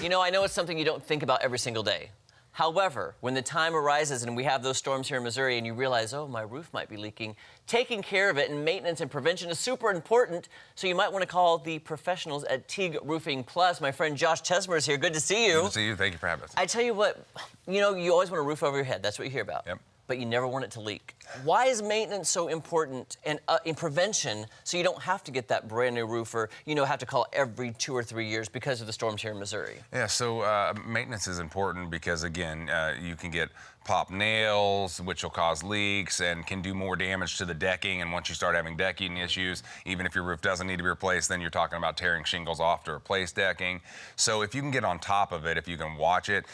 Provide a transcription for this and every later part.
You know, I know it's something you don't think about every single day. However, when the time arises and we have those storms here in Missouri and you realize, oh, my roof might be leaking, taking care of it and maintenance and prevention is super important. So you might want to call the professionals at Teague Roofing Plus. My friend Josh Tessmer is here. Good to see you. Good to see you. Thank you for having us. I tell you what, you know, you always want a roof over your head. That's what you hear about. Yep. But you never want it to leak. Why is maintenance so important and in prevention so you don't have to get that brand new roof or, you know, have to call every 2 or 3 years because of the storms here in Missouri? Yeah, so maintenance is important because, again, you can get popped nails, which will cause leaks and can do more damage to the decking. And once you start having decking issues, even if your roof doesn't need to be replaced, then you're talking about tearing shingles off to replace decking. So if you can get on top of it, if you can watch it,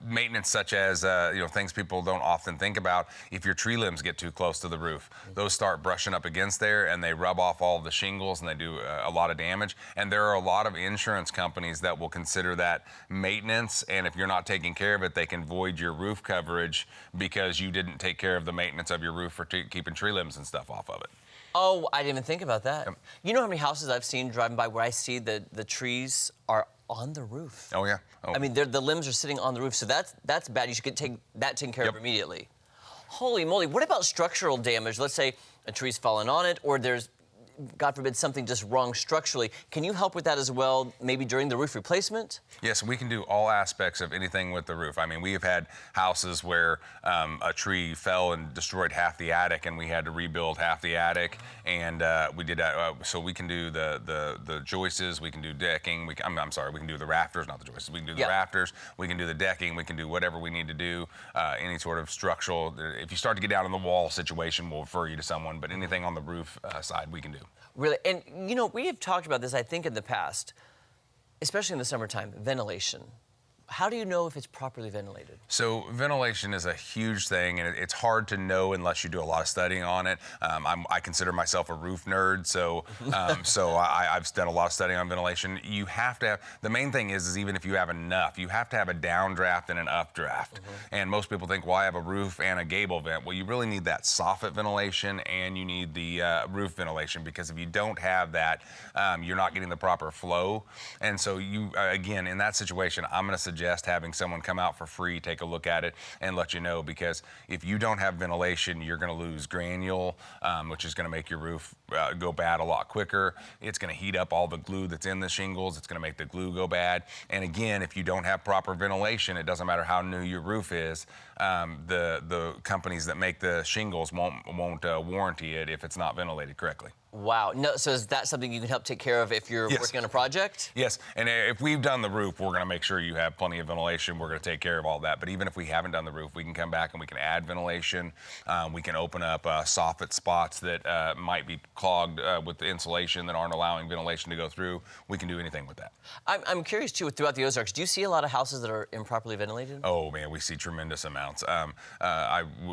maintenance such as, you know, things people don't often think about, if your tree limbs get too close to the roof, those start brushing up against there and they rub off all of the shingles and they do a lot of damage. And there are a lot of insurance companies that will consider that maintenance, and if you're not taking care of it, they can void your roof coverage because you didn't take care of the maintenance of your roof for keeping tree limbs and stuff off of it. Oh, I didn't even think about that. Yep. You know how many houses I've seen driving by where I see the trees are on the roof? Oh, yeah. Oh. I mean, the limbs are sitting on the roof, so that's bad. You should take that taken care of immediately. Holy moly, what about structural damage? Let's say a tree's fallen on it or there's, God forbid, something just wrong structurally. Can you help with that as well, maybe during the roof replacement? Yes, we can do all aspects of anything with the roof. I mean, we have had houses where a tree fell and destroyed half the attic, and we had to rebuild half the attic. And we did that. So we can do the joists, we can do decking. I'm sorry, we can do the rafters, not the joists. We can do the rafters. We can do the decking. We can do whatever we need to do. Any sort of structural. If you start to get down in the wall situation, we'll refer you to someone. But anything on the roof side, we can do. Really, and you know, we have talked about this, I think, in the past, especially in the summertime, ventilation. How do you know if it's properly ventilated? So ventilation is a huge thing, and it's hard to know unless you do a lot of studying on it. I consider myself a roof nerd, so I've done a lot of studying on ventilation. You have to have, the main thing is even if you have enough, you have to have a downdraft and an updraft. And most people think, well, I have a roof and a gable vent. Well, you really need that soffit ventilation and you need the roof ventilation, because if you don't have that, you're not getting the proper flow. And so you, again, in that situation, I'm going to suggest having someone come out for free, take a look at it, and let you know, because if you don't have ventilation, you're going to lose granule, which is going to make your roof go bad a lot quicker. It's going to heat up all the glue that's in the shingles. It's going to make the glue go bad. And again, if you don't have proper ventilation, it doesn't matter how new your roof is, the companies that make the shingles won't warranty it if it's not ventilated correctly. Wow. No, so is that something you can help take care of if you're working on a project? Yes, and if we've done the roof, we're going to make sure you have plenty of ventilation. We're going to take care of all that. But even if we haven't done the roof, we can come back and we can add ventilation. We can open up soffit spots that might be clogged with the insulation that aren't allowing ventilation to go through. We can do anything with that. I'm curious, too, throughout the Ozarks, do you see a lot of houses that are improperly ventilated? Oh, man, we see tremendous amounts.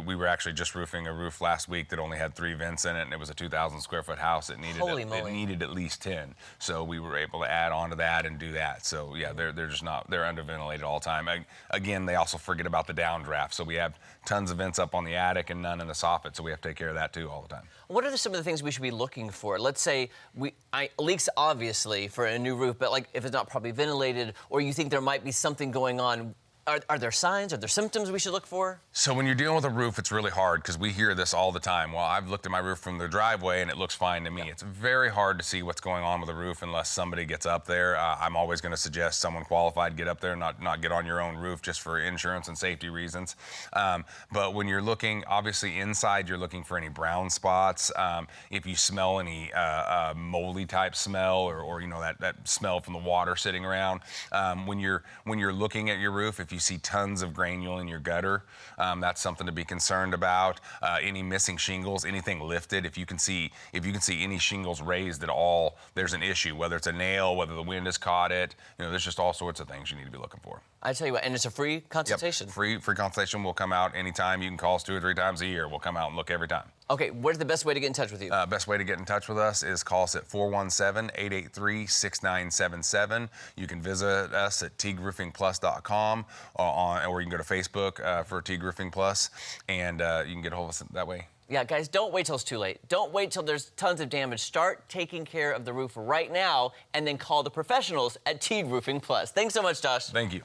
We were actually just roofing a roof last week that only had 3 vents in it, and it was a 2,000 square foot house. It needed at least 10. So we were able to add on to that and do that. So yeah, they're just not, they're under ventilated all the time. Again, they also forget about the downdraft. So we have tons of vents up on the attic and none in the soffit. So we have to take care of that too all the time. What are some of the things we should be looking for? Let's say leaks obviously for a new roof, but like if it's not properly ventilated, or you think there might be something going on, are there signs? Are there symptoms we should look for? So when you're dealing with a roof, it's really hard because we hear this all the time. Well, I've looked at my roof from the driveway and it looks fine to me. It's very hard to see what's going on with the roof unless somebody gets up there. I'm always going to suggest someone qualified get up there, not get on your own roof just for insurance and safety reasons. But when you're looking, obviously inside, you're looking for any brown spots. If you smell any moldy type smell or you know that smell from the water sitting around. When you're looking at your roof, if you see tons of granule in your gutter, that's something to be concerned about. Any missing shingles, anything lifted, if you can see any shingles raised at all, there's an issue. Whether it's a nail, whether the wind has caught it, you know, there's just all sorts of things you need to be looking for. I tell you what, and it's a free consultation. Yep, free consultation. We'll come out anytime. You can call us 2 or 3 times a year. We'll come out and look every time. Okay, where's the best way to get in touch with you? Best way to get in touch with us is call us at 417-883-6977. You can visit us at TeagueRoofingPlus.com or you can go to Facebook for Teague Roofing Plus, and you can get a hold of us that way. Yeah, guys, don't wait till it's too late. Don't wait till there's tons of damage. Start taking care of the roof right now and then call the professionals at Teague Roofing Plus. Thanks so much, Josh. Thank you.